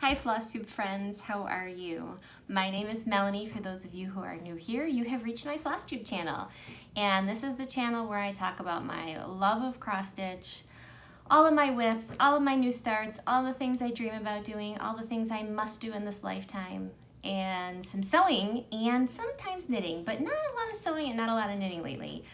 Hi Flosstube friends, how are you? My name is Melanie. For those of you who are new here, you have reached my Flosstube channel. And this is the channel where I talk about my love of cross stitch, all of my WIPs, all of my new starts, all the things I dream about doing, all the things I must do in this lifetime, and some sewing and sometimes knitting, but not a lot of sewing and not a lot of knitting lately.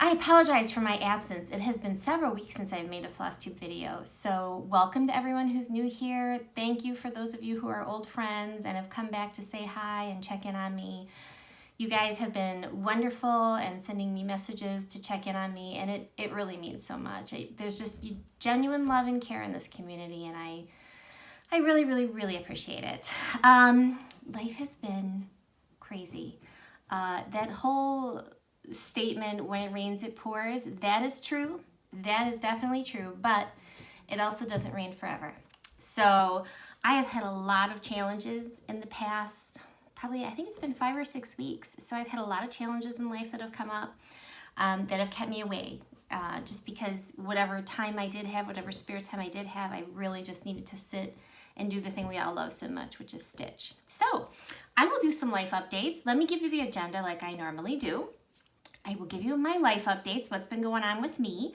I apologize for my absence. It has been several weeks since I've made a Flosstube video, so welcome to everyone who's new here. Thank you for those of you who are old friends and have come back to say hi and check in on me. You guys have been wonderful and sending me messages to check in on me, and it really means so much. There's just genuine love and care in this community, and I really, really, really appreciate it. Life has been crazy. That whole statement, when it rains it pours, that is true. That is definitely true, but it also doesn't rain forever. So I have had a lot of challenges in the past, probably I think it's been 5 or 6 weeks. So I've had a lot of challenges in life that have come up that have kept me away, just because whatever time I did have, whatever spare time I did have, I really just needed to sit and do the thing we all love so much, which is stitch. So I will do some life updates. Let me give you the agenda like I normally do. I will give you my life updates, what's been going on with me.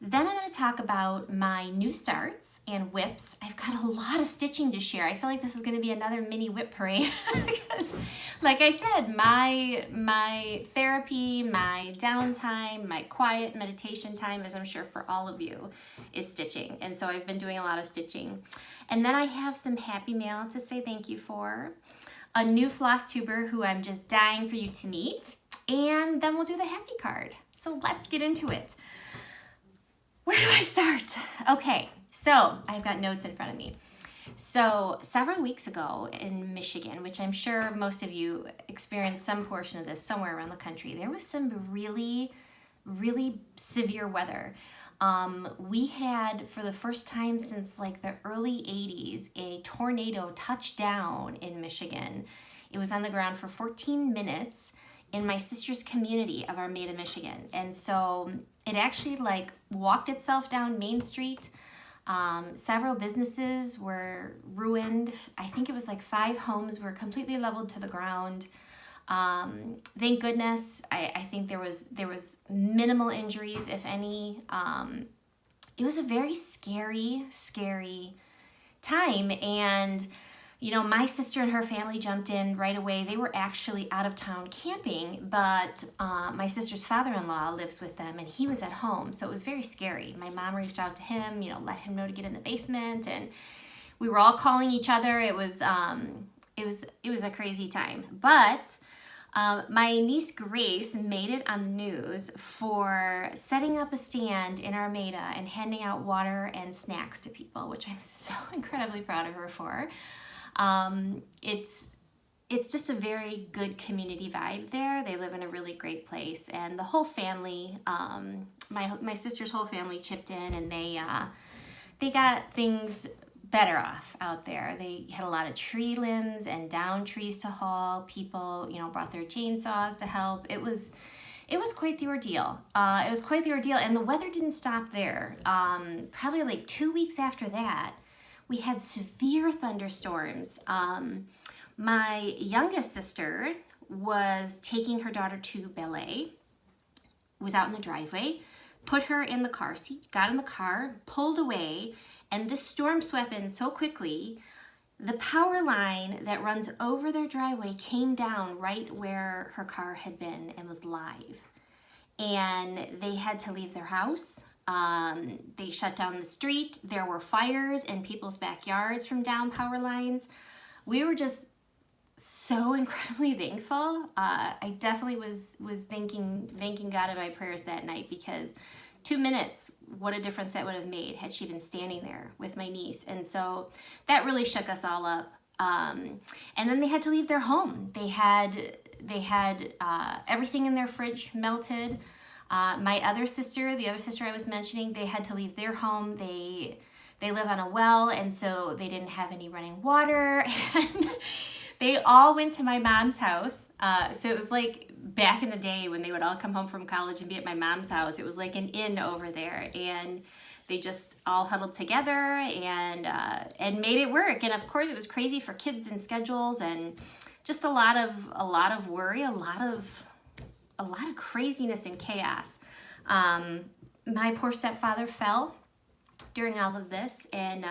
Then I'm going to talk about my new starts and WIPs. I've got a lot of stitching to share. I feel like this is going to be another mini WIP parade because, like I said, my therapy, my downtime, my quiet meditation time, as I'm sure for all of you, is stitching. And so I've been doing a lot of stitching. And then I have some happy mail to say thank you for. A new Flosstuber who I'm just dying for you to meet. And then we'll do the happy card. So let's get into it. Where do I start? Okay, so I've got notes in front of me. So several weeks ago in Michigan, which I'm sure most of you experienced some portion of this somewhere around the country, there was some really, really severe weather. We had, for the first time since like the early 80s, a tornado touched down in Michigan. It was on the ground for 14 minutes in my sister's community of Armada, Michigan. And so it actually like walked itself down Main Street. Several businesses were ruined. I think it was like 5 homes were completely leveled to the ground. Thank goodness. I think there was minimal injuries, if any. It was a very scary time. And you know, my sister and her family jumped in right away. They were actually out of town camping, but my sister's father-in-law lives with them and he was at home. So it was very scary. My mom reached out to him, you know, let him know to get in the basement, and we were all calling each other. It was a crazy time. But my niece Grace made it on the news for setting up a stand in Armada and handing out water and snacks to people, which I'm so incredibly proud of her for. It's just a very good community vibe there. They live in a really great place, and the whole family, my sister's whole family chipped in, and they got things better off out there. They had a lot of tree limbs and down trees to haul. People, you know, brought their chainsaws to help. It was quite the ordeal. It was quite the ordeal, and the weather didn't stop there. Probably like 2 weeks after that, we had severe thunderstorms. My youngest sister was taking her daughter to ballet, was out in the driveway, put her in the car seat, got in the car, pulled away, and this storm swept in so quickly, the power line that runs over their driveway came down right where her car had been and was live. And they had to leave their house. They shut down the street. There were fires in people's backyards from down power lines. We were just so incredibly thankful. I definitely was thanking God in my prayers that night, because 2 minutes, what a difference that would have made had she been standing there with my niece. And so that really shook us all up. And then they had to leave their home. They had everything in their fridge melted. My other sister, the other sister I was mentioning, they had to leave their home. They live on a well, and so they didn't have any running water. And they all went to my mom's house. So it was like back in the day when they would all come home from college and be at my mom's house. It was like an inn over there. And they just all huddled together and made it work. And of course, it was crazy for kids and schedules, and just a lot of worry, a lot of craziness and chaos. My poor stepfather fell during all of this, and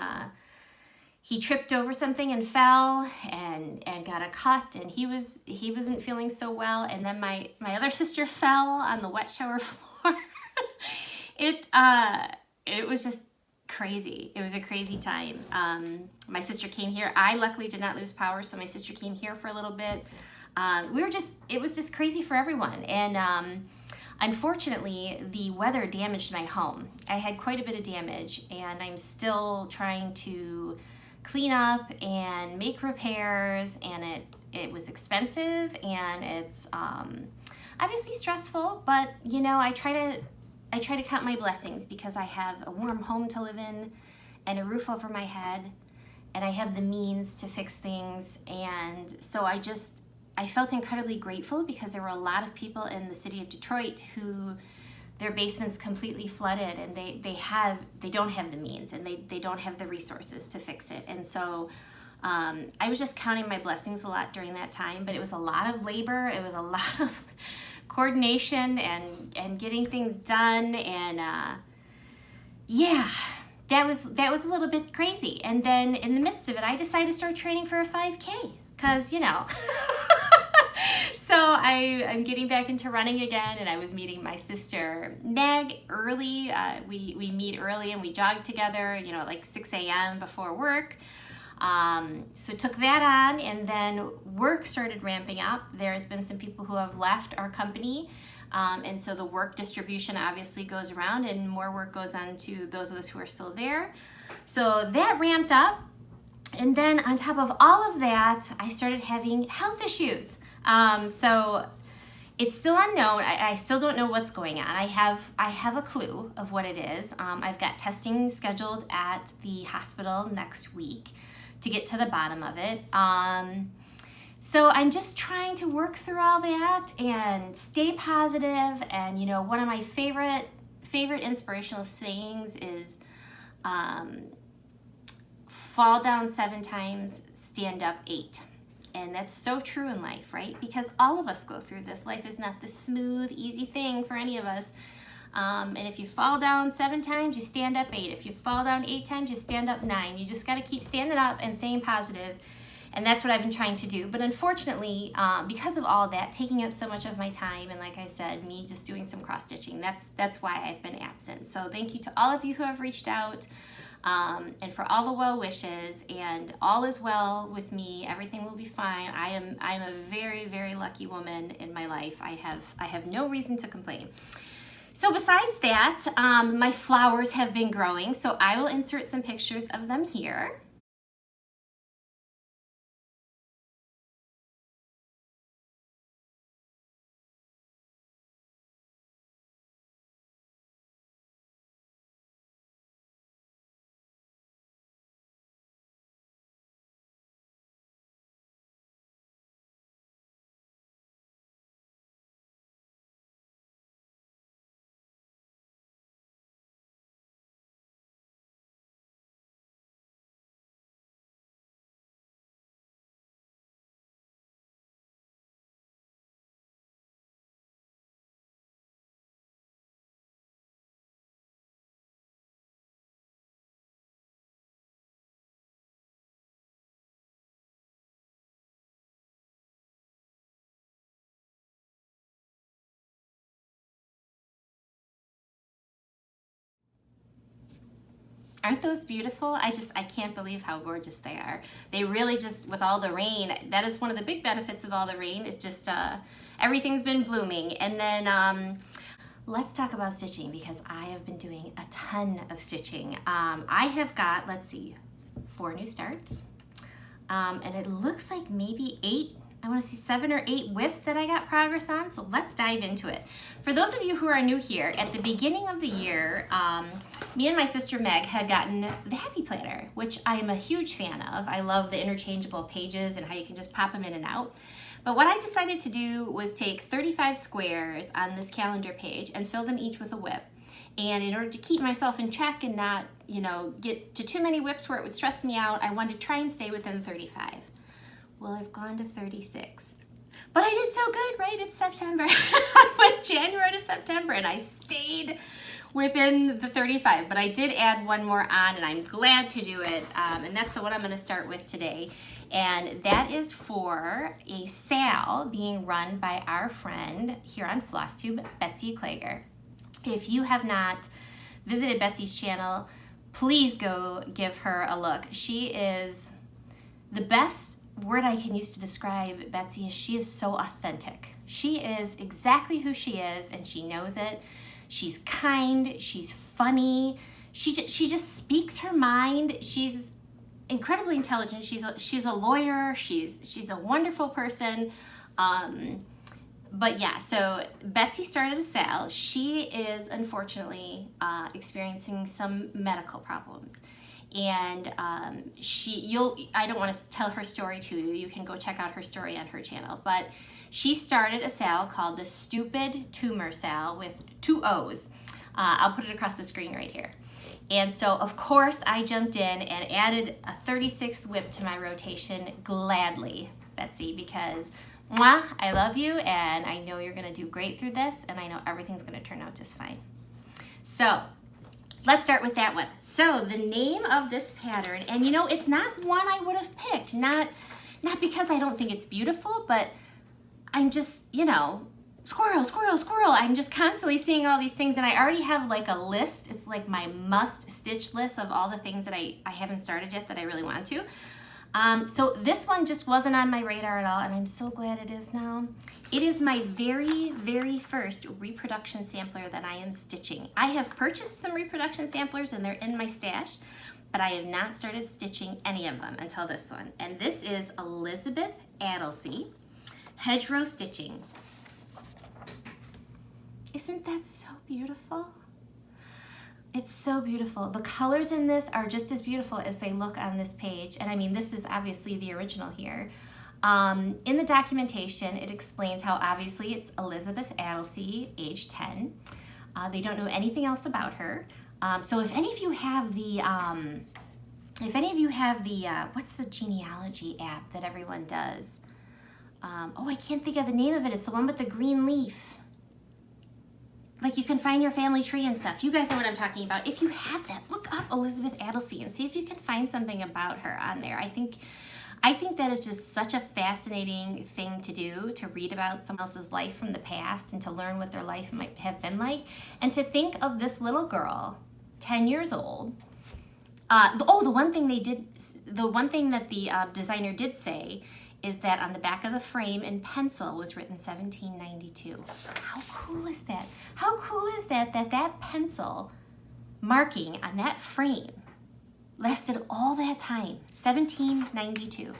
he tripped over something and fell and got a cut, and he wasn't feeling so well. And then my other sister fell on the wet shower floor. It was just crazy. It was a crazy time. My sister came here. I luckily did not lose power, so my sister came here for a little bit. It was just crazy for everyone. And unfortunately, the weather damaged my home. I had quite a bit of damage, and I'm still trying to clean up and make repairs, and it was expensive, and it's obviously stressful, but you know, I try to count my blessings because I have a warm home to live in and a roof over my head, and I have the means to fix things. And so I felt incredibly grateful because there were a lot of people in the city of Detroit who their basements completely flooded, and they don't have the means, and they don't have the resources to fix it. And so I was just counting my blessings a lot during that time, but it was a lot of labor. It was a lot of coordination and getting things done. And yeah, that was a little bit crazy. And then in the midst of it, I decided to start training for a 5K because, you know. So I'm getting back into running again, and I was meeting my sister Meg early. We meet early and we jog together, you know, like 6 a.m. before work. So took that on, and then work started ramping up. There's been some people who have left our company, and so the work distribution obviously goes around, and more work goes on to those of us who are still there. So that ramped up, and then on top of all of that, I started having health issues. So it's still unknown. I still don't know what's going on. I have a clue of what it is. I've got testing scheduled at the hospital next week to get to the bottom of it. So I'm just trying to work through all that and stay positive. And you know, one of my favorite inspirational sayings is, fall down 7 times, stand up 8. And that's so true in life, right? Because all of us go through this. Life is not this smooth, easy thing for any of us. And if you fall down 7 times, you stand up 8. If you fall down 8 times, you stand up 9. You just got to keep standing up and staying positive. And that's what I've been trying to do. But unfortunately, because of all that, taking up so much of my time, and like I said, me just doing some cross-stitching, that's why I've been absent. So thank you to all of you who have reached out. And for all the well wishes, and all is well with me. Everything will be fine. I'm a very, very lucky woman in my life. I have no reason to complain. So besides that, my flowers have been growing. So I will insert some pictures of them here. Aren't those beautiful? I can't believe how gorgeous they are. They really just, with all the rain, that is one of the big benefits of all the rain, is just everything's been blooming. And then let's talk about stitching, because I have been doing a ton of stitching. I have got, let's see, 4 new starts. And it looks like maybe 8, I want to see 7 or 8 WIPs that I got progress on, so let's dive into it. For those of you who are new here, at the beginning of the year, me and my sister Meg had gotten the Happy Planner, which I am a huge fan of. I love the interchangeable pages and how you can just pop them in and out. But what I decided to do was take 35 squares on this calendar page and fill them each with a WIP. And in order to keep myself in check and not, you know, get to too many WIPs where it would stress me out, I wanted to try and stay within 35. Well, I've gone to 36. But I did so good, right? It's September. I went January to September and I stayed within the 35. But I did add one more on and I'm glad to do it. And that's the one I'm going to start with today. And that is for a sale being run by our friend here on Flosstube, Betsy Kleger. If you have not visited Betsy's channel, please go give her a look. She is the best word I can use to describe Betsy is she is so authentic. She is exactly who she is and she knows it. She's kind, she's funny, she just speaks her mind. She's incredibly intelligent. She's a lawyer. She's a wonderful person. But yeah, so Betsy started a sale. She is unfortunately experiencing some medical problems. And I don't want to tell her story to you. You can go check out her story on her channel. But she started a sale called the Stupid Tumor Sale with 2 O's. I'll put it across the screen right here. And so, of course, I jumped in and added a 36th WIP to my rotation gladly, Betsy, because mwah, I love you and I know you're going to do great through this and I know everything's going to turn out just fine. So let's start with that one. So the name of this pattern, and you know, it's not one I would have picked, not because I don't think it's beautiful, but I'm just, you know, squirrel, squirrel, squirrel. I'm just constantly seeing all these things and I already have like a list. It's like my must stitch list of all the things that I haven't started yet that I really want to. So this one just wasn't on my radar at all, and I'm so glad it is now. It is my very, very first reproduction sampler that I am stitching. I have purchased some reproduction samplers and they're in my stash, but I have not started stitching any of them until this one. And this is Elizabeth Adelsey, Hedgerow Stitching. Isn't that so beautiful? It's so beautiful. The colors in this are just as beautiful as they look on this page. And I mean, this is obviously the original here. In the documentation, it explains how obviously it's Elizabeth Adelsey, age 10. They don't know anything else about her. So if any of you have the, what's the genealogy app that everyone does? Oh, I can't think of the name of it. It's the one with the green leaf. Like you can find your family tree and stuff. You guys know what I'm talking about. If you have that, look up Elizabeth Adelsey and see if you can find something about her on there. I think that is just such a fascinating thing to do, to read about someone else's life from the past and to learn what their life might have been like. And to think of this little girl, 10 years old. The one thing that the designer did say is that on the back of the frame in pencil was written 1792. How cool is that? How cool is that that pencil marking on that frame lasted all that time, 1792.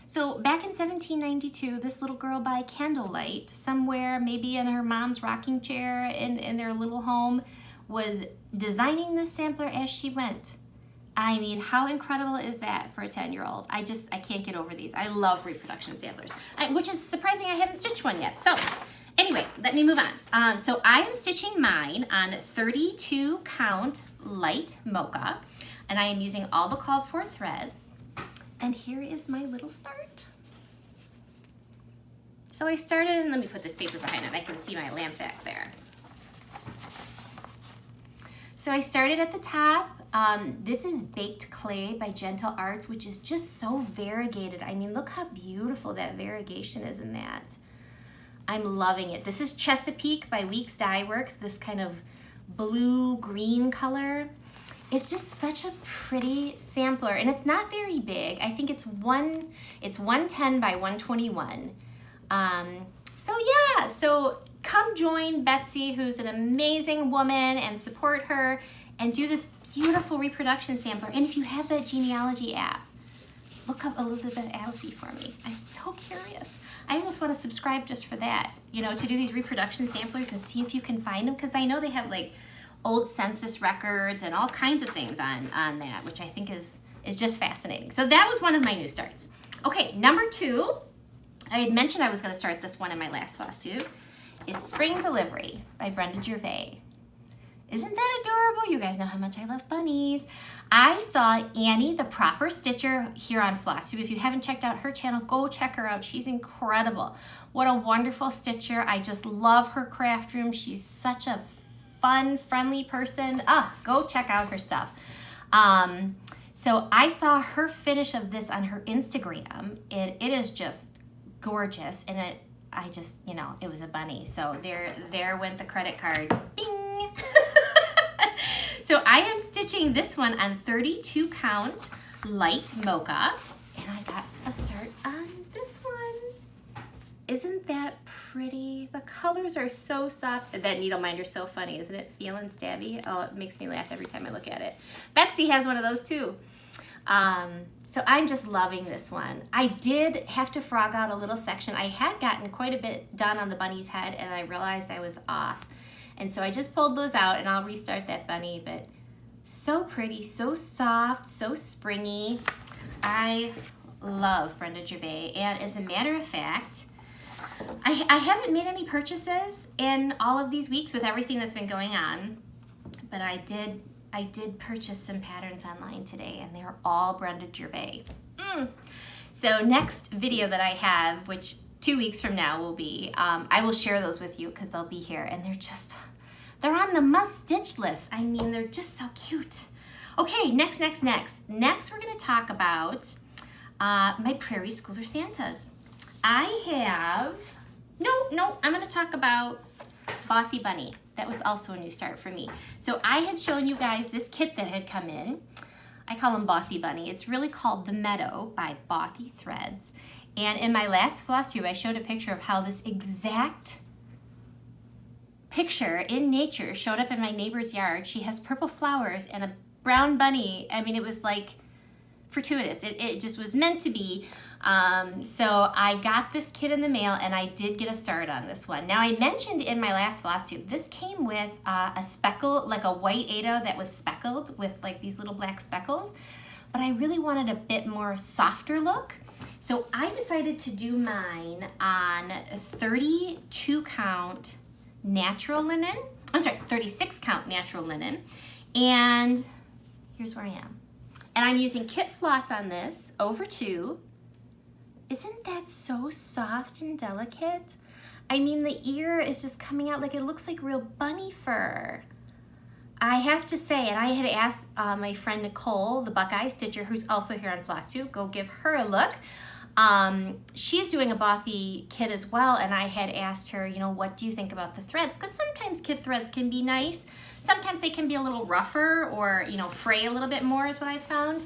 So back in 1792, this little girl by candlelight, somewhere maybe in her mom's rocking chair in their little home, was designing this sampler as she went. I mean, how incredible is that for a 10-year-old? I can't get over these. I love reproduction samplers, which is surprising I haven't stitched one yet. So anyway, let me move on. So I am stitching mine on 32 count light mocha, and I am using all the called for threads. And here is my little start. So I started, and let me put this paper behind it. I can see my lamp back there. So I started at the top. This is Baked Clay by Gentle Arts, which is just so variegated. I mean, look how beautiful that variegation is in that. I'm loving it. This is Chesapeake by Weeks Dye Works, this kind of blue-green color. It's just such a pretty sampler, and it's not very big. I think it's 110 by 121. So come join Betsy, who's an amazing woman, and support her and do this beautiful reproduction sampler. And if you have that genealogy app, look up Elizabeth Adelsey for me. I'm so curious. I almost want to subscribe just for that, you know, to do these reproduction samplers and see if you can find them, because I know they have like old census records and all kinds of things on that, which I think is just fascinating. So that was one of my new starts. Okay, number 2, I had mentioned I was going to start this one in my last Flosstube, is Spring Delivery by Brenda Gervais. Isn't that adorable? You guys know how much I love bunnies. I saw Annie, the proper stitcher, here on Flosstube. If you haven't checked out her channel, go check her out. She's incredible. What a wonderful stitcher. I just love her craft room. She's such a fun, friendly person. Go check out her stuff. So I saw her finish of this on her Instagram. It is just gorgeous, and I just, you know, it was a bunny. So there went the credit card. Bing! So I am stitching this one on 32 count light mocha, and I got a start on this one. Isn't that pretty? The colors are so soft. That needle minder is so funny, isn't it? Feeling stabby. Oh, it makes me laugh every time I look at it. Betsy has one of those too. So I'm just loving this one. I did have to frog out a little section. I had gotten quite a bit done on the bunny's head, and I realized I was off. And so I just pulled those out, and I'll restart that bunny, but so pretty, so soft, so springy. I love Brenda Gervais, and as a matter of fact, I haven't made any purchases in all of these weeks with everything that's been going on, but I did purchase some patterns online today, and they're all Brenda Gervais. So next video that I have, which 2 weeks from now will be, I will share those with you because they'll be here, and they're on the must stitch list. I mean, they're just so cute. Okay, next we're gonna talk about my Prairie Schooler Santas. I'm gonna talk about Bothy Bunny. That was also a new start for me. So I had shown you guys this kit that had come in. I call him Bothy Bunny. It's really called The Meadow by Bothy Threads. And in my last Flosstube, I showed a picture of how this exact picture in nature showed up in my neighbor's yard. She has purple flowers and a brown bunny. I mean, it was like fortuitous. It just was meant to be. So I got this kit in the mail, and I did get a start on this one. Now, I mentioned in my last Flosstube, this came with a speckle, like a white Ada that was speckled with like these little black speckles, but I really wanted a bit more softer look. So I decided to do mine on 32 count natural linen. I'm sorry, 36 count natural linen. And here's where I am. And I'm using kit floss on this over 2. Isn't that so soft and delicate? I mean, the ear is just coming out like it looks like real bunny fur. I have to say, and I had asked my friend Nicole, the Buckeye Stitcher, who's also here on Flosstube, go give her a look. She's doing a Bothy kit as well, and I had asked her, you know, what do you think about the threads? Because sometimes kit threads can be nice. Sometimes they can be a little rougher or, you know, fray a little bit more is what I found.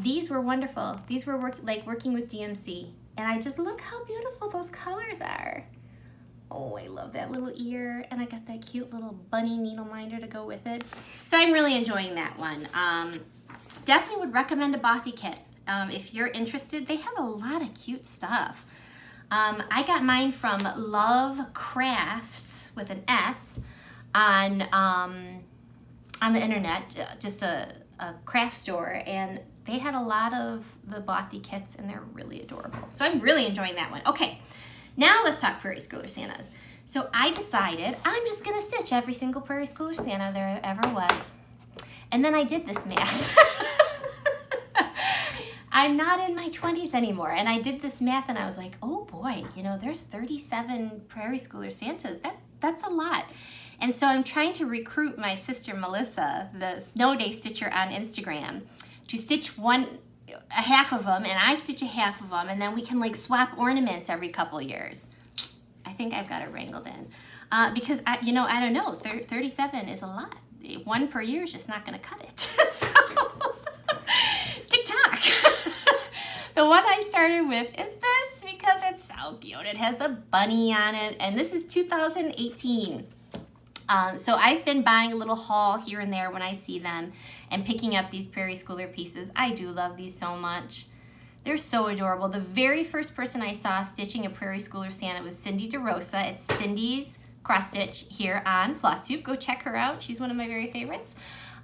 These were wonderful. These were working with DMC. And I just look how beautiful those colors are. Oh, I love that little ear. And I got that cute little bunny needle minder to go with it. So I'm really enjoying that one. Definitely would recommend a Bothy kit. If you're interested, they have a lot of cute stuff. I got mine from Love Crafts with an S on the internet, just a craft store, and they had a lot of the Bothy kits, and they're really adorable. So I'm really enjoying that one. Okay, now let's talk Prairie Schooler Santas. So I decided I'm just gonna stitch every single Prairie Schooler Santa there ever was. And then I did this math. I'm not in my 20s anymore, and I did this math, and I was like, oh boy, you know, there's 37 Prairie Schooler Santas. That's a lot. And so I'm trying to recruit my sister Melissa, the Snow Day Stitcher on Instagram, to stitch a half of them, and I stitch a half of them, and then we can like swap ornaments every couple years. I think I've got it wrangled in. Because, I don't know, 37 is a lot. 1 per year is just not gonna cut it. So, tick-tock. The one I started with is this because it's so cute. It has the bunny on it, and this is 2018. So I've been buying a little haul here and there when I see them and picking up these Prairie Schooler pieces. I do love these so much. They're so adorable. The very first person I saw stitching a Prairie Schooler Santa was Cindy DeRosa. It's Cindy's Cross Stitch here on Flosstube. Go check her out. She's one of my very favorites.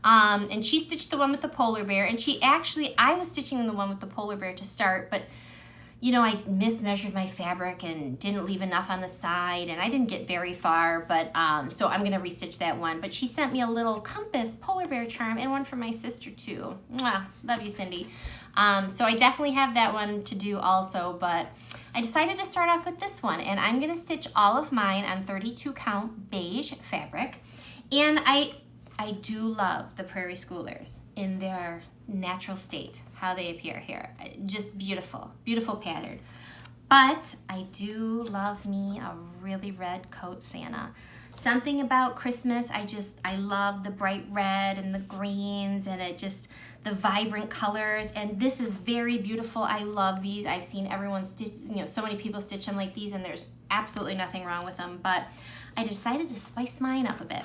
And she stitched the one with the polar bear. And I was stitching the one with the polar bear to start, but you know, I mismeasured my fabric and didn't leave enough on the side, and I didn't get very far, but so I'm gonna restitch that one. But she sent me a little compass polar bear charm and one for my sister too. Mwah, love you, Cindy. So I definitely have that one to do also, but I decided to start off with this one, and I'm gonna stitch all of mine on 32 count beige fabric. And I do love the Prairie Schoolers in their natural state, how they appear here. Just beautiful, beautiful pattern. But I do love me a really red coat Santa. Something about Christmas, I love the bright red and the greens and the vibrant colors, and this is very beautiful. I love these. I've seen everyone stitch, you know, so many people stitch them like these, and there's absolutely nothing wrong with them, but I decided to spice mine up a bit.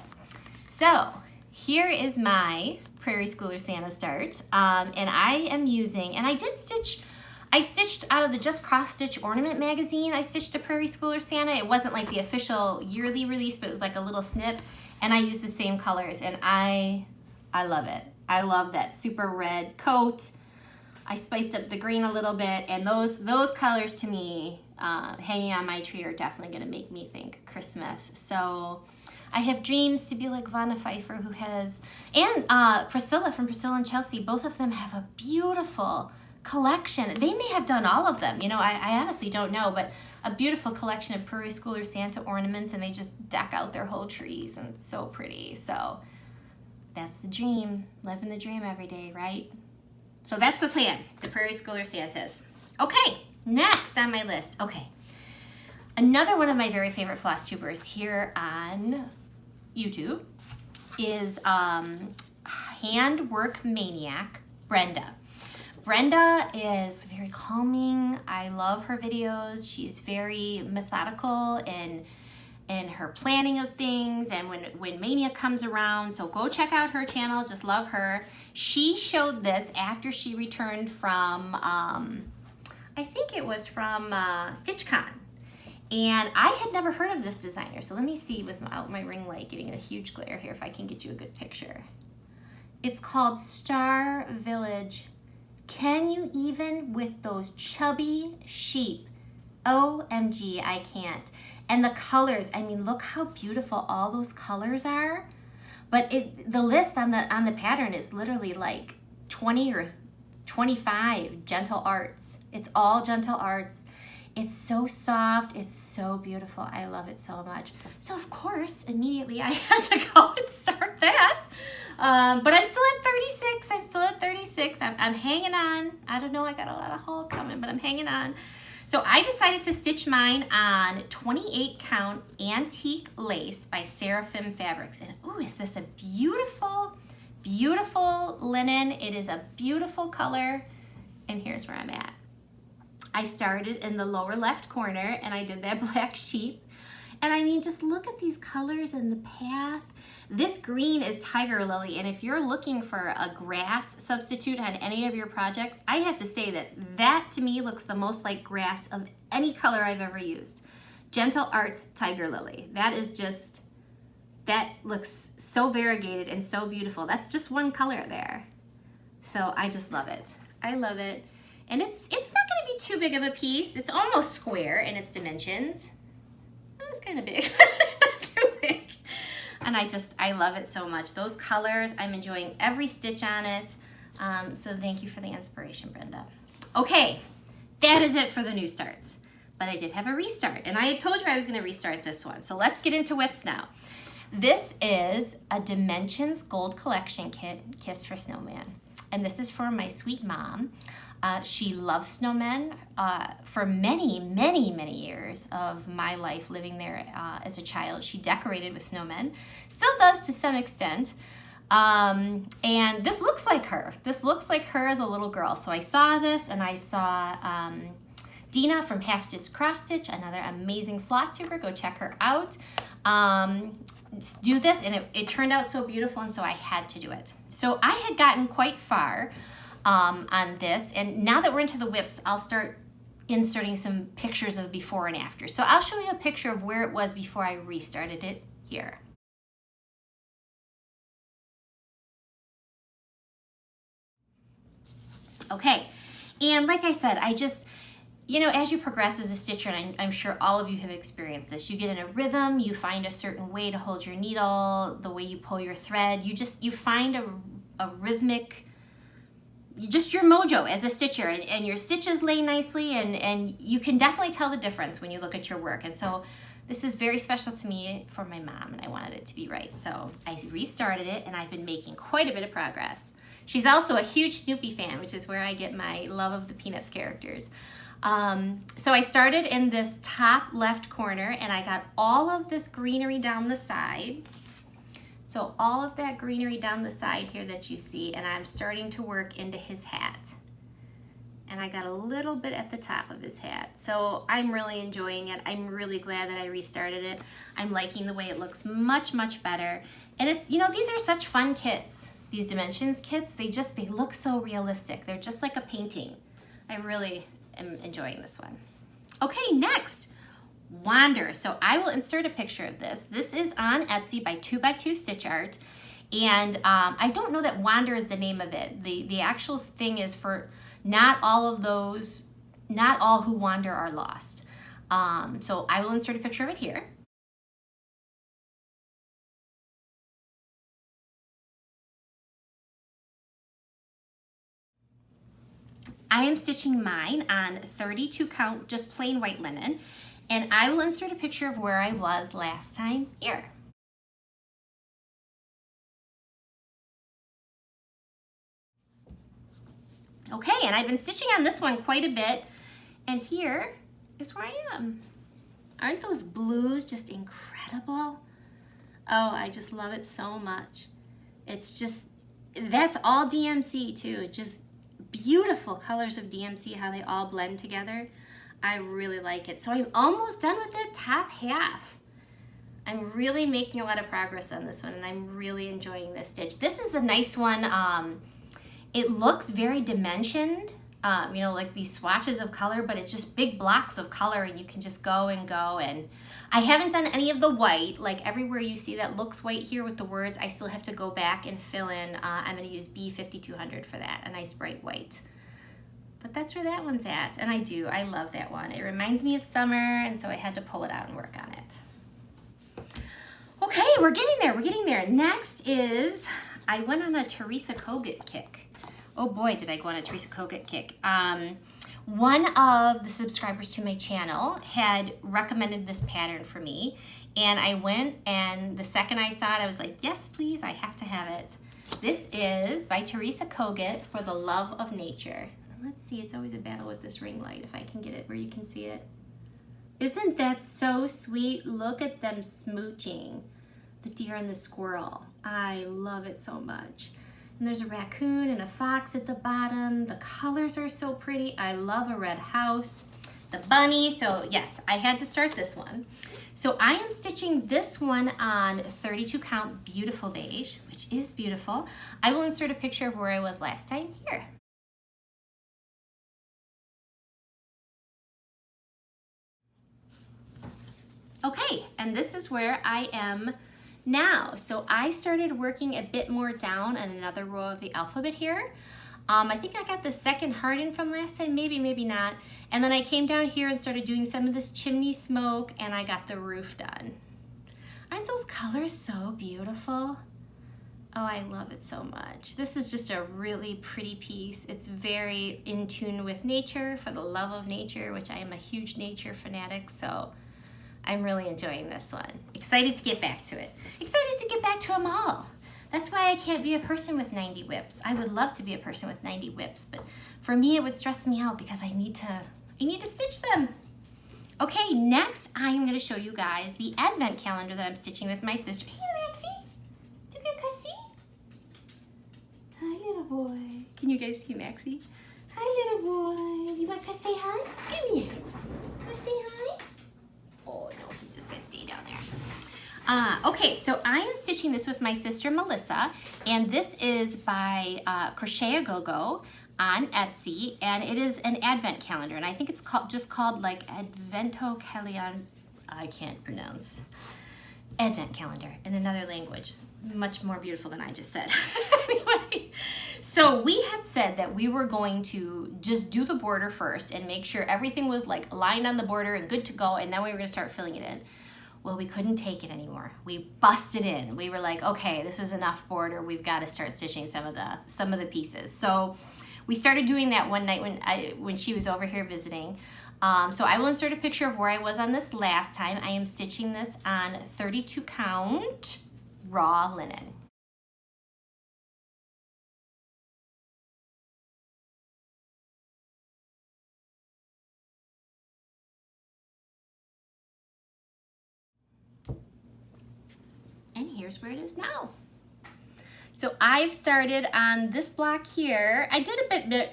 So here is my Prairie Schooler Santa start, and I am using, and I stitched out of the Just Cross Stitch Ornament magazine. I stitched a Prairie Schooler Santa. It wasn't like the official yearly release, but it was like a little snip, and I used the same colors, and I love it. I love that super red coat. I spiced up the green a little bit, and those colors to me, hanging on my tree, are definitely gonna make me think Christmas. So I have dreams to be like Vanna Pfeiffer, who has, and Priscilla from Priscilla and Chelsea, both of them have a beautiful collection. They may have done all of them, you know, I honestly don't know, but a beautiful collection of Prairie Schooler Santa ornaments, and they just deck out their whole trees, and it's so pretty. So that's the dream, living the dream every day, right? So that's the plan, the Prairie Schooler Santas. Okay, next on my list, okay. Another one of my very favorite Flosstubers here on YouTube is Handwork Maniac, Brenda. Brenda is very calming. I love her videos. She's very methodical in her planning of things, and when Mania comes around, so go check out her channel, just love her. She showed this after she returned from, I think it was from StitchCon. And I had never heard of this designer, so let me see without my ring light getting a huge glare here if I can get you a good picture. It's called Star Village. Can you even with those chubby sheep? OMG, I can't. And the colors, I mean, look how beautiful all those colors are. But the list on the pattern is literally like 20 or 25 gentle arts. It's all gentle arts. It's so soft, it's so beautiful. I love it so much. So of course, immediately I had to go and start that. But I'm still at 36. I'm hanging on. I don't know, I got a lot of haul coming, but I'm hanging on. So I decided to stitch mine on 28 count antique lace by Seraphim Fabrics. And ooh, is this a beautiful, beautiful linen. It is a beautiful color. And here's where I'm at. I started in the lower left corner and I did that black sheep. And I mean, just look at these colors and the path. This green is Tiger Lily, and if you're looking for a grass substitute on any of your projects, I have to say that to me looks the most like grass of any color I've ever used. Gentle Arts Tiger Lily. That looks so variegated and so beautiful. That's just one color there. So I just love it. I love it. And it's not gonna be too big of a piece. It's almost square in its dimensions. Oh, it's kind of big, not too big. And I love it so much. Those colors, I'm enjoying every stitch on it. So thank you for the inspiration, Brenda. Okay, that is it for the new starts. But I did have a restart, and I had told you I was gonna restart this one. So let's get into WIPs now. This is a Dimensions Gold Collection Kit, Kiss for Snowman. And this is for my sweet mom. She loves snowmen. For many, many, many years of my life living there as a child, she decorated with snowmen. Still does to some extent. And this looks like her. This looks like her as a little girl. So I saw this, and I saw Dina from Half Stitch Cross Stitch, another amazing Flosstuber. Go check her out. Do this, and it turned out so beautiful, and so I had to do it. So I had gotten quite far on this, and now that we're into the WIPs, I'll start inserting some pictures of before and after. So I'll show you a picture of where it was before I restarted it here. Okay, and like I said, you know, as you progress as a stitcher, and I'm sure all of you have experienced this, you get in a rhythm, you find a certain way to hold your needle, the way you pull your thread, you find a rhythmic, just your mojo as a stitcher, and your stitches lay nicely, and you can definitely tell the difference when you look at your work. And so this is very special to me for my mom, and I wanted it to be right. So I restarted it, and I've been making quite a bit of progress. She's also a huge Snoopy fan, which is where I get my love of the Peanuts characters. So I started in this top left corner, and I got all of this greenery down the side. So all of that greenery down the side here that you see, and I'm starting to work into his hat. And I got a little bit at the top of his hat. So I'm really enjoying it. I'm really glad that I restarted it. I'm liking the way it looks much, much better. And it's, you know, these are such fun kits. These dimensions kits, they look so realistic. They're just like a painting. I really am enjoying this one. Okay, next, Wander. So I will insert a picture of this. This is on Etsy by 2x2 Stitch Art. And I don't know that Wander is the name of it. The actual thing is for not all who wander are lost. So I will insert a picture of it here. I am stitching mine on 32 count, just plain white linen, and I will insert a picture of where I was last time here. Okay, and I've been stitching on this one quite a bit, and here is where I am. Aren't those blues just incredible? Oh, I just love it so much. It's just, that's all DMC too, just beautiful colors of DMC, how they all blend together. I really like it. So I'm almost done with the top half. I'm really making a lot of progress on this one, and I'm really enjoying this stitch. This is a nice one. It looks very dimensioned, you know, like these swatches of color, but it's just big blocks of color, and you can just go and go. And I haven't done any of the white. Like everywhere you see that looks white here with the words, I still have to go back and fill in. I'm going to use B5200 for that, a nice bright white. But that's where that one's at, and I love that one. It reminds me of summer, and so I had to pull it out and work on it. Okay, we're getting there. Next is, I went on a Theresa koget kick. Oh boy, did I go on a Theresa koget kick. One of the subscribers to my channel had recommended this pattern for me, and I went, and the second I saw it, I was like, yes, please, I have to have it. This is by Theresa Koget, For the Love of Nature. Let's see, it's always a battle with this ring light, if I can get it where you can see it. Isn't that so sweet? Look at them smooching, the deer and the squirrel. I love it so much. And there's a raccoon and a fox at the bottom. The colors are so pretty. I love a red house, the bunny. So yes, I had to start this one. So I am stitching this one on 32 count Beautiful Beige, which is beautiful. I will insert a picture of where I was last time here. Okay, and this is where I am now. So I started working a bit more down on another row of the alphabet here. I think I got the second heart in from last time, maybe not. And then I came down here and started doing some of this chimney smoke, and I got the roof done. Aren't those colors so beautiful? Oh, I love it so much. This is just a really pretty piece. It's very in tune with nature, For the Love of Nature, which I am a huge nature fanatic, so I'm really enjoying this one. Excited to get back to it. Excited to get back to them all. That's why I can't be a person with 90 WIPs. I would love to be a person with 90 WIPs, but for me it would stress me out because I need to stitch them. Okay, next I'm gonna show you guys the advent calendar that I'm stitching with my sister. Hey, Maxie, do you cussy? Hi, little boy. Can you guys see Maxie? Hi, little boy. You want to say hi? Come here. Want to say hi? Oh no, he's just gonna stay down there. Okay, so I am stitching this with my sister Melissa, and this is by Crochet A Go Go on Etsy, and it is an advent calendar, and I think it's just called like Advento Calendar. I can't pronounce. advent calendar in another language. Much more beautiful than I just said. Anyway, so we had said that we were going to just do the border first and make sure everything was like lined on the border and good to go, and then we were gonna start filling it in. Well, we couldn't take it anymore. We busted in. We were like, okay, this is enough border. We've got to start stitching some of the pieces. So we started doing that one night when she was over here visiting. So I will insert a picture of where I was on this last time. I am stitching this on 32 count raw linen. And here's where it is now. So I've started on this block here. I did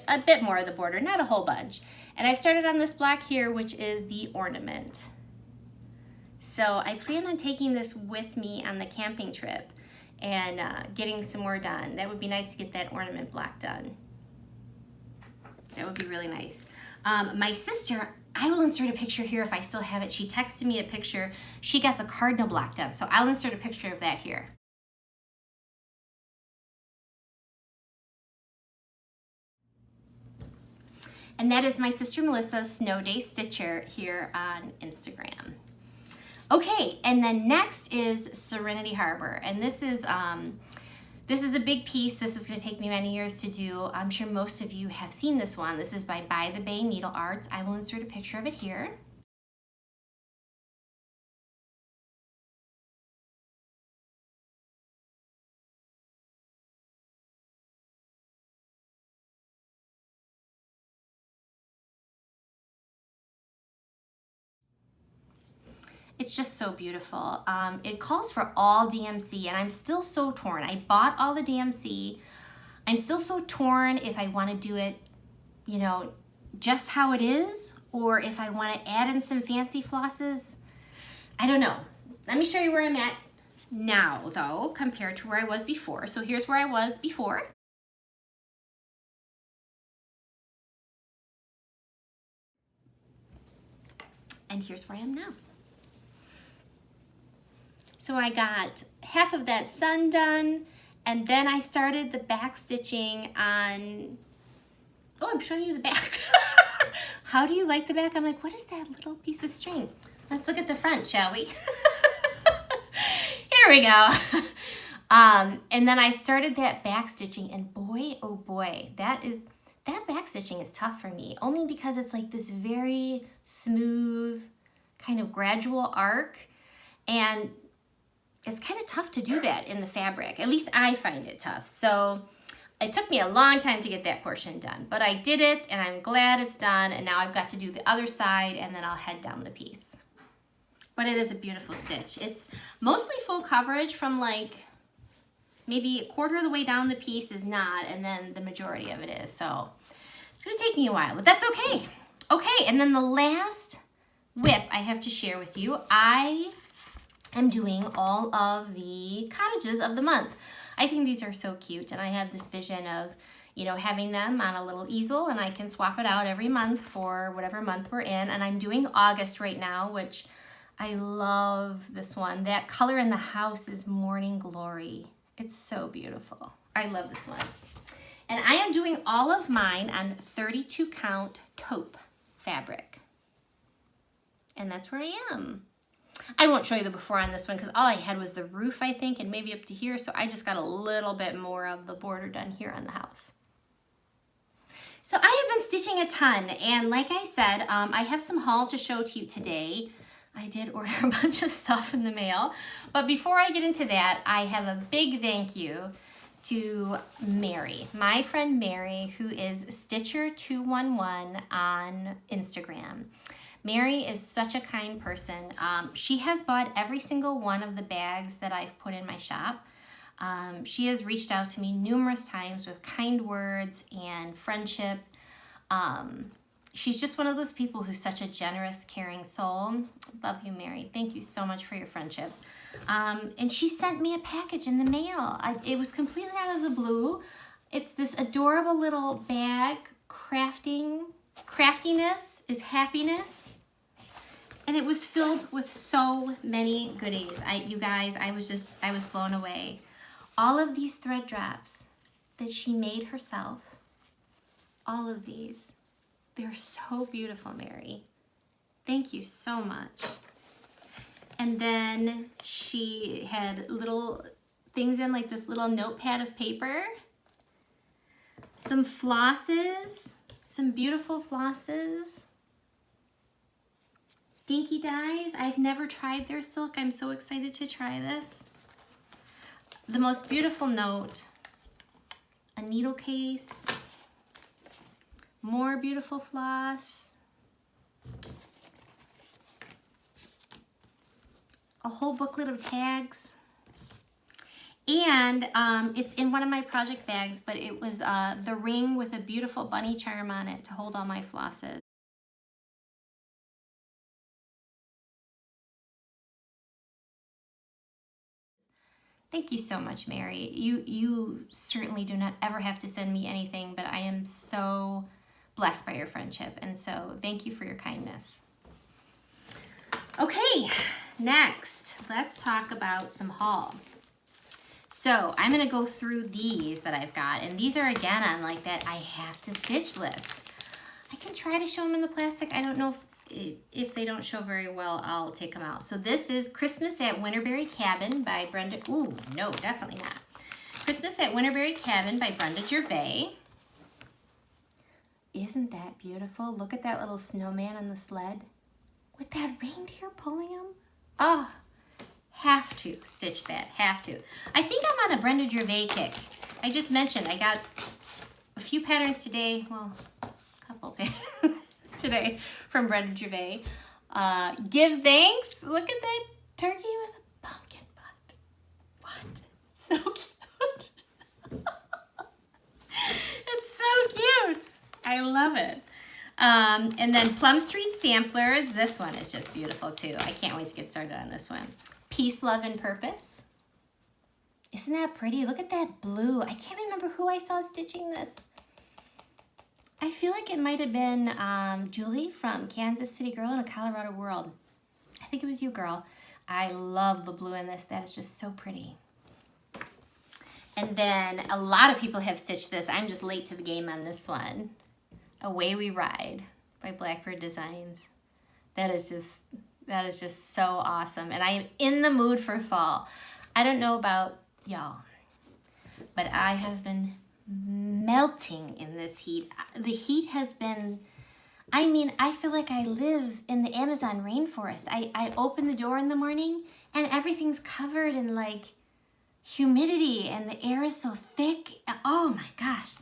a bit more of the border, not a whole bunch. And I've started on this block here, which is the ornament. So I plan on taking this with me on the camping trip and getting some more done. That would be nice to get that ornament block done. That would be really nice. My sister, I will insert a picture here if I still have it. She texted me a picture. She got the cardinal block done, so I'll insert a picture of that here. And that is my sister Melissa's Snow Day Stitcher here on Instagram. Okay, and then next is Serenity Harbor, and this is a big piece. This is going to take me many years to do. I'm sure most of you have seen this one. This is by the Bay Needle Arts. I will insert a picture of it here. It's just so beautiful. It calls for all DMC, and I'm still so torn. I bought all the DMC. I'm still so torn if I want to do it, you know, just how it is, or if I want to add in some fancy flosses. I don't know. Let me show you where I'm at now, though, compared to where I was before. So here's where I was before. And here's where I am now. So I got half of that sun done, and then I started the back stitching on, oh, I'm showing you the back. How do you like the back? I'm like, what is that little piece of string? Let's look at the front, shall we? Here we go. And then I started that back stitching, and boy, oh boy, that back stitching is tough for me, only because it's like this very smooth, kind of gradual arc, and it's kind of tough to do that in the fabric. At least I find it tough. So it took me a long time to get that portion done, but I did it, and I'm glad it's done, and now I've got to do the other side, and then I'll head down the piece. But it is a beautiful stitch. It's mostly full coverage from like maybe a quarter of the way down the piece is not, and then the majority of it is. So it's gonna take me a while, but that's okay. Okay, and then the last WIP I have to share with you, I am doing all of the cottages of the month. I think these are so cute, and I have this vision of, you know, having them on a little easel, and I can swap it out every month for whatever month we're in. And I'm doing August right now, which I love this one. That color in the house is Morning Glory. It's so beautiful. I love this one. And I am doing all of mine on 32 count taupe fabric. And that's where I am. I won't show you the before on this one because all I had was the roof, I think, and maybe up to here. So I just got a little bit more of the border done here on the house. So I have been stitching a ton. And like I said, I have some haul to show to you today. I did order a bunch of stuff in the mail. But before I get into that, I have a big thank you to Mary, my friend Mary, who is Stitcher211 on Instagram. Mary is such a kind person. She has bought every single one of the bags that I've put in my shop. She has reached out to me numerous times with kind words and friendship. She's just one of those people who's such a generous, caring soul. Love you, Mary. Thank you so much for your friendship. And she sent me a package in the mail. It was completely out of the blue. It's this adorable little bag. Craftiness is happiness. And it was filled with so many goodies. You guys, I was blown away. All of these thread drops that she made herself, all of these, they're so beautiful, Mary. Thank you so much. And then she had little things in like this little notepad of paper, some flosses, some beautiful flosses, Dinky Dyes. I've never tried their silk. I'm so excited to try this. The most beautiful note, a needle case, more beautiful floss, a whole booklet of tags, and it's in one of my project bags, but it was the ring with a beautiful bunny charm on it to hold all my flosses. Thank you so much, Mary. You certainly do not ever have to send me anything, but I am so blessed by your friendship, and so thank you for your kindness. Okay, next, let's talk about some haul. So I'm gonna go through these that I've got, and these are again on like that I have to stitch list. I can try to show them in the plastic. I don't know if they don't show very well, I'll take them out. So this is Christmas at Winterberry Cabin by Brenda. Ooh, no, definitely not. Christmas at Winterberry Cabin by Brenda Gervais. Isn't that beautiful? Look at that little snowman on the sled with that reindeer pulling him. Oh, have to stitch that, have to. I think I'm on a Brenda Gervais kick. I just mentioned I got a few patterns today, well, a couple patterns today from Brenda Gervais. Give thanks. Look at that turkey with a pumpkin butt. What? So cute. It's so cute. I love it. And then Plum Street Samplers. This one is just beautiful too. I can't wait to get started on this one. Peace, Love, and Purpose. Isn't that pretty? Look at that blue. I can't remember who I saw stitching this. I feel like it might have been Julie from Kansas City Girl in a Colorado World. I think it was you, girl. I love the blue in this. That is just so pretty. And then a lot of people have stitched this. I'm just late to the game on this one. Away We Ride by Blackbird Designs. That is just so awesome. And I am in the mood for fall. I don't know about y'all, but I have been melting in this heat. The heat has been, I mean, I feel like I live in the Amazon rainforest. I open the door in the morning and everything's covered in like humidity and the air is so thick. Oh my gosh.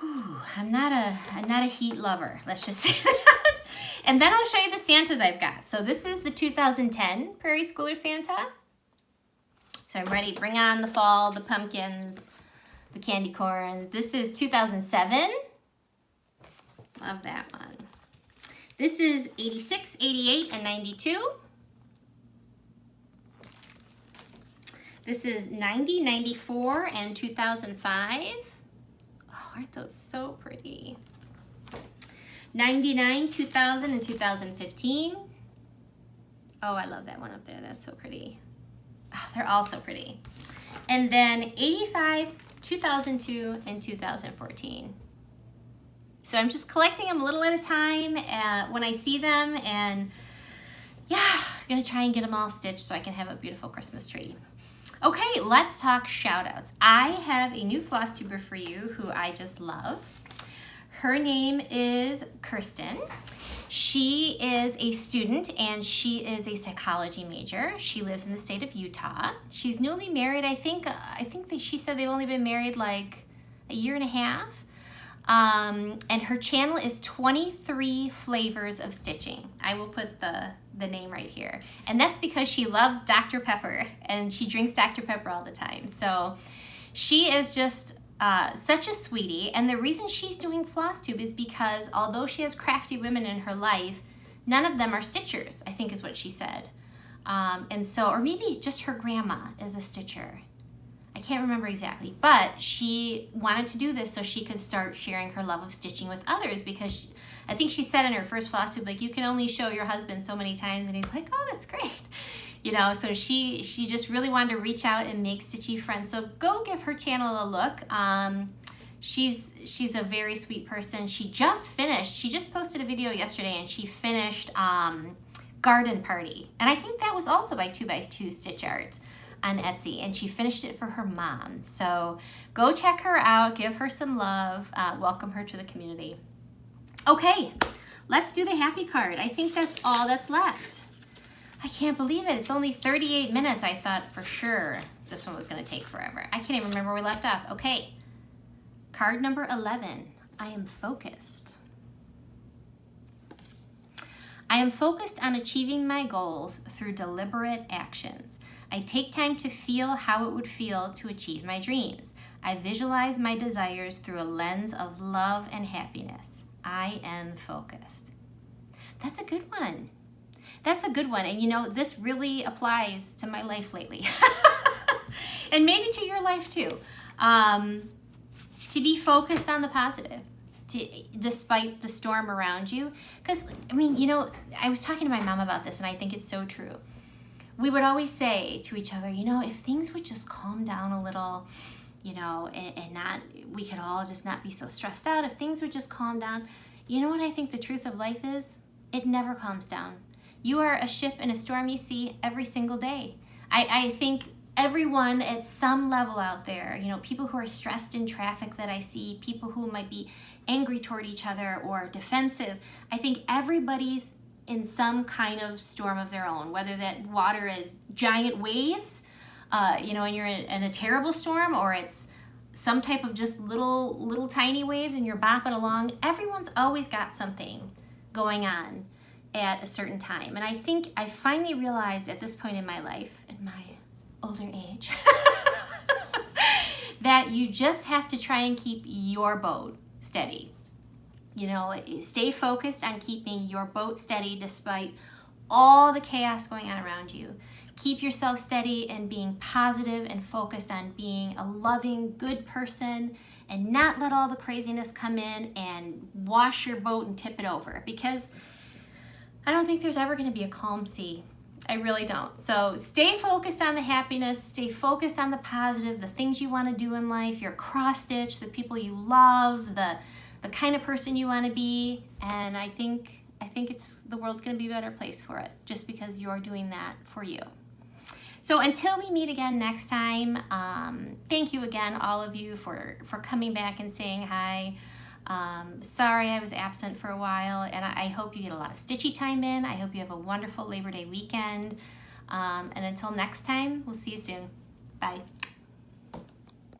Whew, I'm not a heat lover, let's just say that. And then I'll show you the Santas I've got. So this is the 2010 Prairie Schooler Santa. So I'm ready, bring on the fall, the pumpkins, the candy corns. This is 2007. Love that one. This is 86, 88, and 92. This is 90, 94, and 2005. Oh, aren't those so pretty? 99, 2000, and 2015. Oh, I love that one up there. That's so pretty. Oh, they're all so pretty. And then 85, 2002, and 2014. So I'm just collecting them a little at a time when I see them, and yeah, I'm gonna try and get them all stitched so I can have a beautiful Christmas tree. Okay, let's talk shout outs. I have a new Flosstuber for you who I just love. Her name is Kirsten. She is a student and she is a psychology major. She lives in the state of Utah. She's newly married. I think she said they've only been married like a year and a half. And her channel is 23 Flavors of Stitching. I will put the name right here. And that's because she loves Dr. Pepper and she drinks Dr. Pepper all the time. So she is just such a sweetie, and the reason she's doing Flosstube is because although she has crafty women in her life, none of them are stitchers, I think is what she said. And so, or maybe just her grandma is a stitcher. I can't remember exactly, but she wanted to do this so she could start sharing her love of stitching with others, because I think she said in her first Flosstube, like, you can only show your husband so many times, and he's like, oh, that's great. You know, so she just really wanted to reach out and make stitchy friends. So go give her channel a look. She's a very sweet person. She just posted a video yesterday, and she finished Garden Party. And I think that was also by 2x2 Stitch Art on Etsy, and she finished it for her mom. So go check her out, give her some love, welcome her to the community. Okay, let's do the happy card. I think that's all that's left. I can't believe it. It's only 38 minutes. I thought for sure this one was going to take forever. I can't even remember where we left off. Okay, card number 11. I am focused. I am focused on achieving my goals through deliberate actions. I take time to feel how it would feel to achieve my dreams. I visualize my desires through a lens of love and happiness. I am focused. That's a good one. That's a good one. And you know, this really applies to my life lately. And maybe to your life too. To be focused on the positive, despite the storm around you. Because, I mean, you know, I was talking to my mom about this, and I think it's so true. We would always say to each other, you know, if things would just calm down a little, you know, we could all just not be so stressed out. If things would just calm down. You know what I think the truth of life is? It never calms down. You are a ship in a stormy sea every single day. I think everyone at some level out there, you know, people who are stressed in traffic that I see, people who might be angry toward each other or defensive, I think everybody's in some kind of storm of their own, whether that water is giant waves, you know, and you're in a terrible storm, or it's some type of just little tiny waves and you're bopping along. Everyone's always got something going on at a certain time. And I think I finally realized at this point in my life, in my older age, that you just have to try and keep your boat steady. You know, stay focused on keeping your boat steady despite all the chaos going on around you. Keep yourself steady and being positive and focused on being a loving, good person, and not let all the craziness come in and wash your boat and tip it over, because I don't think there's ever going to be a calm sea. I really don't. So stay focused on the happiness, stay focused on the positive, the things you want to do in life, your cross stitch, the people you love, the kind of person you want to be, and I think the world's going to be a better place for it, just because you're doing that for you. So until we meet again next time, thank you again, all of you, for coming back and saying hi. Sorry I was absent for a while, and I hope you get a lot of stitchy time in. I hope you have a wonderful Labor Day weekend. And until next time, we'll see you soon. Bye.